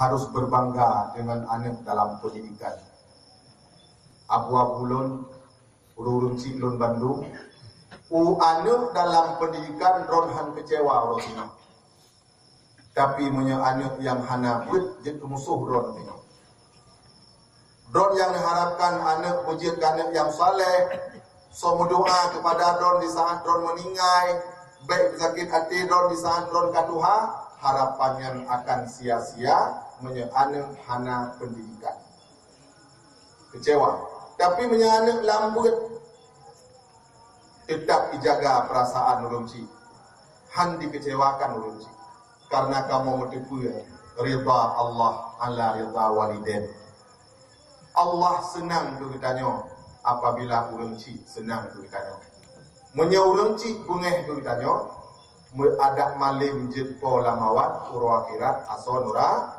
harus berbangga dengan anak dalam pendidikan. Abu-abu lun, urung cik lun Bandung, anak dalam pendidikan ron han kecewa ron tengok. Tapi punya anak yang hana put jadi musuh ron tengok. Ron yang diharapkan anak wujud anak yang saleh, so berdoa kepada ron di saat ron meninggal, baik sakit hati ron di saat ron katuha, harapannya akan sia-sia menyeanak hana pendidikan. Kecewa. Tapi menyeanak lambut, tetap dijaga perasaan urunci. Han dikecewakan urunci. Karena kamu menipu ridha Allah ala ridha walidain. Allah senang tu ditanya apabila urunci senang tu ditanya. Menye urunci bungeh tu ditanya, ada malim jetpo lamawat uru akhirat asonura.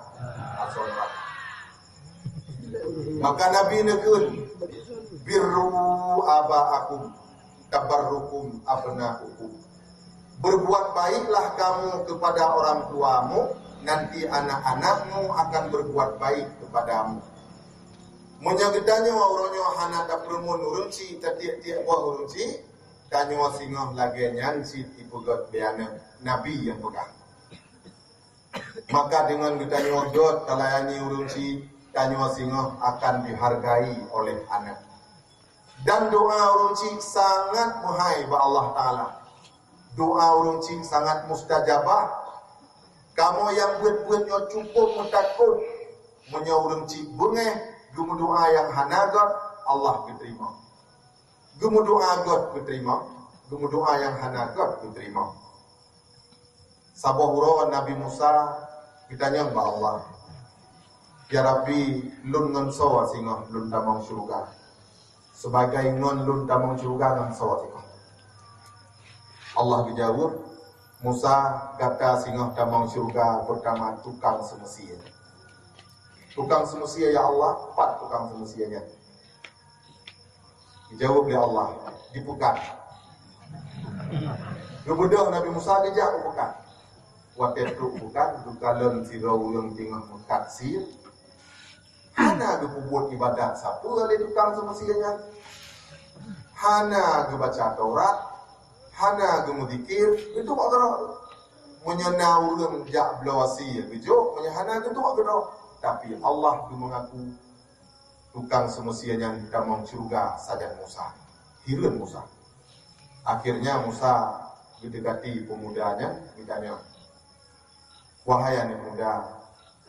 Maka Nabi nekun birru abaakum tabarrukum abnaukum. Berbuat baiklah kamu kepada orang tuamu, nanti anak-anakmu akan berbuat baik kepadamu. Menyagedanya orangnya hana tak permun urunci tiap-tiap buah urunci, tanyo singah lagi nyansi ipugot beana Nabi yang pegang. Maka dengan ditanya jod talayani urunci, tanyo singah akan dihargai oleh anak. Dan doa urunci sangat muhai ba Allah Ta'ala. Doa urunci sangat mustajabah. Kamu yang buat-buatnya cukup mutakut, punya urunci bungeh, gumu doa yang hanagat, Allah diterima. Gumu doa God diterima, gumu doa yang hanagat diterima. Sabah hurawan Nabi Musa, ditanya ba Allah, ya Rabbi, lun nganso singa lun tamang syurga. Sebagai ngon lun tamang syurga nganso singa. Allah dijawab, Musa kata singa tamang syurga pertama tukang semestinya. Tukang semestinya ya Allah, 4 tukang semestianya. Dijawab oleh Allah, dipukat. Kemudian Nabi Musa dijawab bukan. Waktu itu bukan, dukalan sirau yang tengah mekat sir. Hana berbuat ibadat siapa oleh tukang semestinya. Hana baca Taurat, hana gemudikir, itu kok kena menyenau orang jak belawasi bejo, menyahana itu kok kena. Tapi Allah itu mengaku tukang semestinya kita mau surga saja Musa. Hirun Musa. Akhirnya Musa mendekati pemudanya, ditanya, wahai anak muda,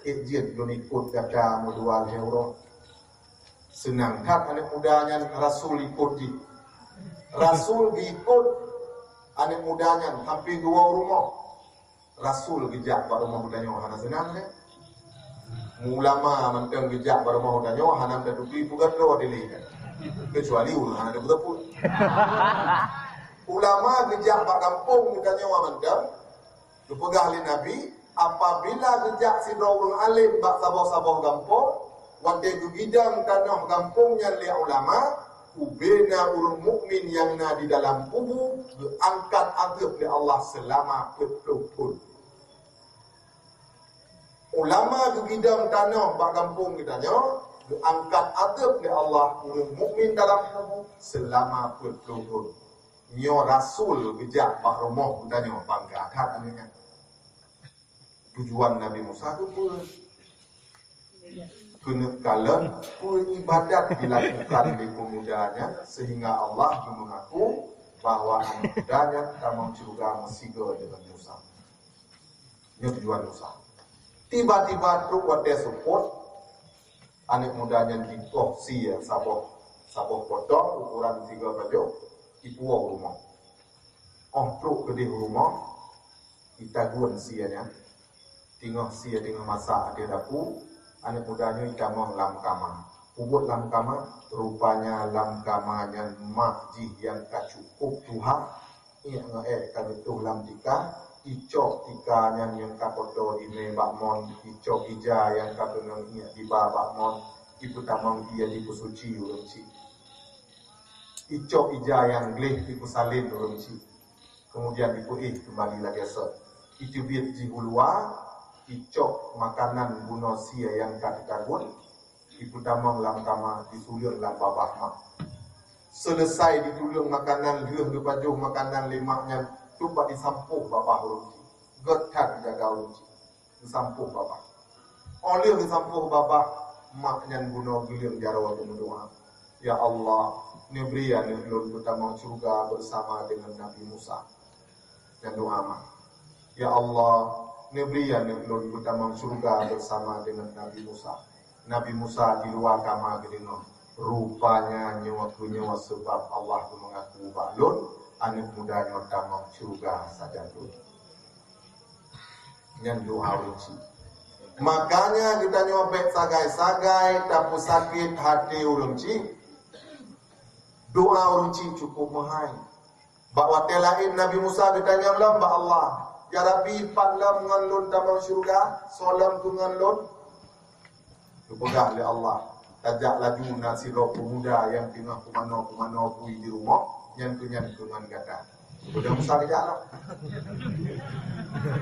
izin belum ikut kata mudual heuro. Senang tak anak mudanya Rasul ikuti. Rasul diikut anak mudanya hampir 2 rumah. Rasul gejak pada rumah mudanya hana senang ni. Ulama mentang gejak pada rumah mudanya hana terdupi bukan doa dili. Kecuali hana ada betul. Ulama gejak pada kampung mudanya mentang dipegah oleh Nabi apabila gejak si orang alim bak sabah-sabah kampung waktu itu bidang tanah kampungnya oleh ulama ubena urung mukmin yang na di dalam kubur diangkat adab oleh Allah selama betul-betul. Ulama di bidang tanah bak kampung kitanya diangkat adab oleh Allah urung mukmin dalam kubur selama betul-betul. Nyo Rasul gejak bak rumah kitanya bangga kat anaknya. Tujuan Nabi Musa itu pun kenekalan ibadat dilakukan di pemudanya sehingga Allah mengaku bahwa anak mudanya tamang surga mesiga dengan Musa. Ini tujuan Musa. Tiba-tiba tu waktu support anak mudanya dikoksi ya sabah potong ukuran 3 baju ipuah rumah. Truk ke di rumah kita guan sianya. Tengah sia tengah masak dia dapur. Anak mudanya ikamah lam kamar. Ubut lam kamar, rupanya lam kamarnya makjih yang tak cukup Tuhan. Ia kagetuh lam tika, icok tikanya yang kakoto di membak mon, icok ija yang kagenang di babak mon, ibu tamang dia di kusuci urunci. Icok ija yang gleh di kusalin urunci. Kemudian ibu kembali lagi esok. Itu biar jibulua, icok makanan guna sia yang tak dikabul, ibu tamang lam tama disulion lam babah mak. Selesai ditulung makanan liuh dipajuh makanan limaknya tuba disampuh babah urunci. Getak jaga urunci. Disampuh babah. Oleh disampuh babah maknya guna giling jarawa berdoa. Ya Allah, nebria neblon pertama surga bersama dengan Nabi Musa. Dan doa mak. Ya Allah, nebria neblon pertama surga bersama dengan Nabi Musa. Nabi Musa di luar kamar gedeno. Rupanya nyawa sebab Allah mengaku baklun anak mudanya tamang surga saja tu. Yang doa uci. Makanya kita nyobek sagai-sagai tapu sakit hati urunci. Doa urunci cukup mahal. Bahawa telain Nabi Musa ditanya lamba Allah. Ya Rabbi padlam nganlun tamang surga, solam tu nganlun. Dipegang oleh Allah. Tajak laju nasiro pemuda yang tengah kumano pui di rumah, yang dengan gata. Sudah Musa kejak lah.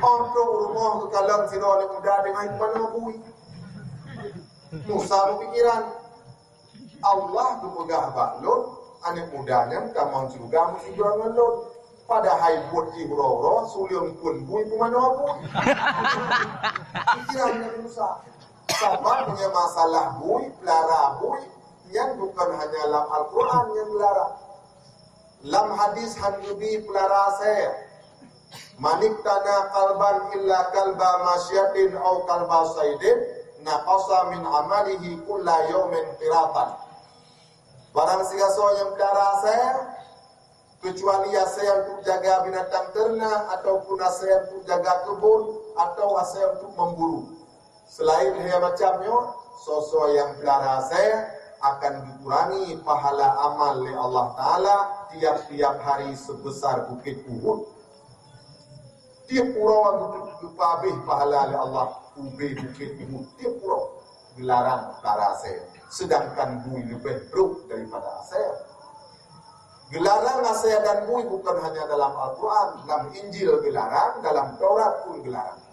Untuk rumah ke kalang siro ni muda dengan kumano pui. Musa berpikiran, Allah tu pegah baklun, anak mudanya tamang juga mesti jual ngelun. Pada hai buat hura-hura, sulion pun bui kumano pui. Pikiran Nabi Musa. Sahabat punya masalah bui, pelara bui, yang bukan hanya dalam Al-Quran yang pelara. Dalam hadis Nabi pelara saya. Manik tanah kalban illa kalba masyatin au kalba saidin, naqasa min amalihi kulla yawmin qiratan. Barang siapa yang pelara saya, kecuali saya untuk jaga binatang ternak, ataupun saya untuk jaga kebun, atau saya untuk memburu. Selain hanya macamnya, sosok yang pelihara saya akan dikurangi pahala amal oleh Allah Ta'ala tiap-tiap hari sebesar bukit Uhud. Tiap pulau habis pahala oleh Allah bukit Uhud. Tiap pulau gelarang pelihara saya. Sedangkan bui lebih buruk daripada saya. Gelarang saya dan bui bukan hanya dalam Al-Quran, dalam Injil gelarang, dalam Taurat pun gelarang.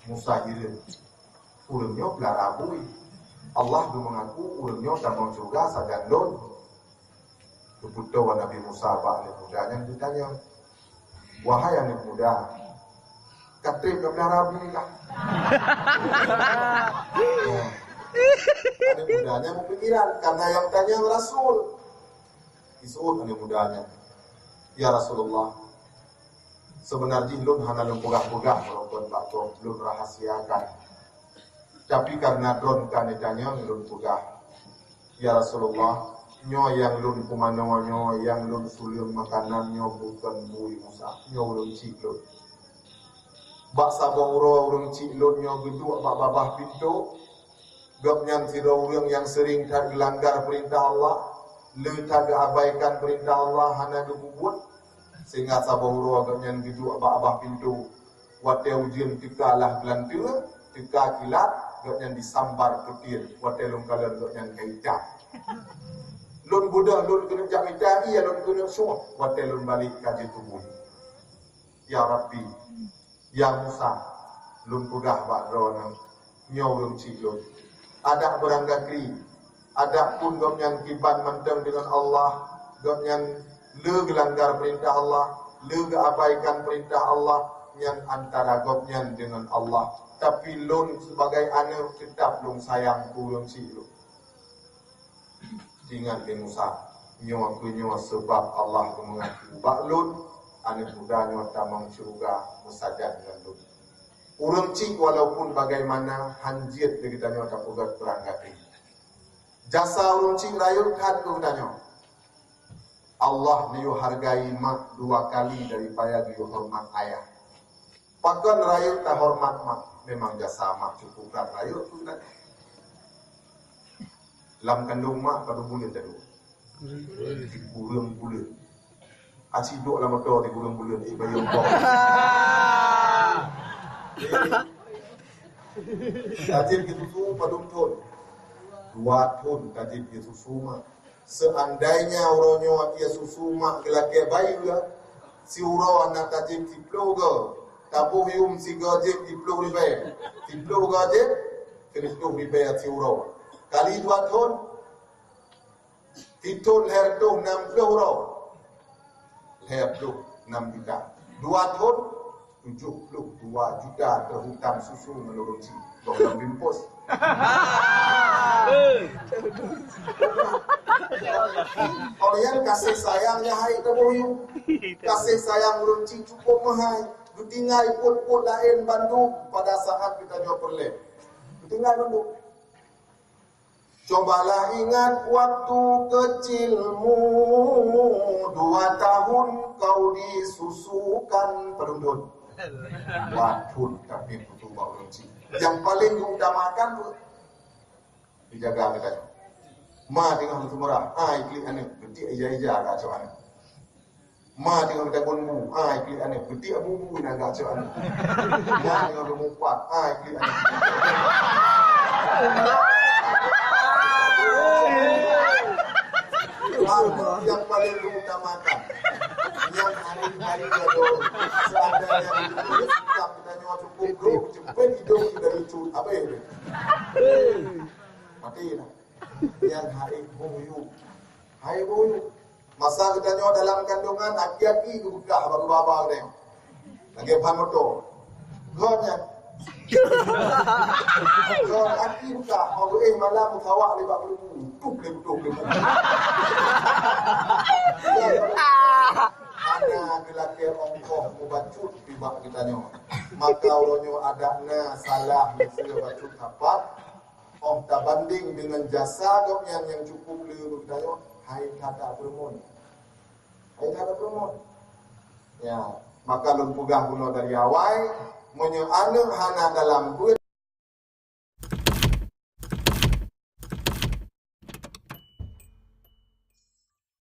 Musa hidup. Urangnya pelara bui. Allah tu mengaku urangnya tamang surga saja don. Keputusan Nabi Musa balik mudanya ditanya, wahai anak muda, katrim ke pelara bui lah. Anak mudanya berpikiran karena yang tanya Rasul. Disebut anak mudanya, ya Rasulullah, sebenarnya lun hana lun pegah-pegah walaupun bakto lun rahasiakan. Tapi karena drone kan ditanya lun pegah. Ya Rasulullah, nyo yang lun kumano nyo yang lun sulion makanan nyo bukan bui Musa, nyo lun ciklun. Bak sabang urang ciklun nyo geduk bak babah pintu. Gap nyang sira urang yang sering tak dilanggar perintah Allah, le tak abaikan perintah Allah hana gebubut. Sehingga sabang urang gap nyang geduk bak babah pintu. Wate ujian tikalah belantir, tika kilat gaknya disambar petir, watelung kalian gaknya kaitan. Lun budak, lun kena jak ita, iya lun kena semua, watelung balik kaji tubuh. Ya Rabbi, ya Musa, lun pegah bakron, nyawung cilun. Ada beranggakri, ada pun gaknya kiban menteng dengan Allah, gaknya le gelanggar perintah Allah, le abaikan perintah Allah, yang antara gaknya dengan Allah. Tapi lun sebagai anak tetap lun sayang kurang si lun. Ingat di Musa, nyawa sebab Allah mengaku bak lun, anak muda nyawa tamang syurga musajat dengan lun. Urang cik walaupun bagaimana hanjit dari kita nyawa tak ugat beranggati. Jasa urang cik rayut hat ke tanya. Allah niu hargai mak 2 kali daripada niu hormat ayah. Pakan rayut tak hormat mak. Memang jasa mak cukupkan rayut tu kan. Lam kandung mak pada bulan tadi. Kurang bulan. Asyik duk lama tu di kurang bulan ni bayar kau. Tajib gitu tu padung ton. 2 ton tajib gitu semua. Seandainya orangnya dia susu mak gelake bayi lah. Si urang anak tajib tiplo ke. tabuh yum si gojek di puluh ribu. Di puluh gojek, kena 10 ribu euro. Kali 2 tahun, Titun her tu 60 euro. Her tu 6 juta. 2 tahun 72 juta terhutang susu menurut si Dr. Bimpos. Orang kasih sayangnya hai tabuh. Kasih sayang runci cukup mahal. Tinggal pun lain Bandung pada saat kita jauh perleh. Tinggal Bandung. Cobalah ingat waktu kecilmu, 2 tahun kau disusukan perundun. Waduh, tapi butuh bau runci. Yang paling diutamakan tu dijaga kita. Ma tengah betul murah, iklik ane, betik eja-eja agak cuan. Ma tengah betul konmu, iklik ane, betik abu-abu ina agak cuan. Ma tengah betul kuat, iklik ane. Yang paling diutamakan, yang hari-hari gaduh, seadanya itu sikap kita nyawa cukup grup, cepet hidup dari itu, apa ya? Mati lah. Yang hari boyu, masa kita nyawa dalam kandungan, aki-aki kebukah baru-babal deh, lagi pamoto, gonya. Kalau aki buka, mau malam kawak lebak berumur, tuk. Ada gelake ongkoh mubacut tibak kita nyo. Maka ulonyo adakna salah mesti bacut tepat. Tak banding dengan jasa dok yang cukup leu kita nyo, hai kata berumur. Ya, maka lun pugah kuno dari awal menyo anu hana dalam duit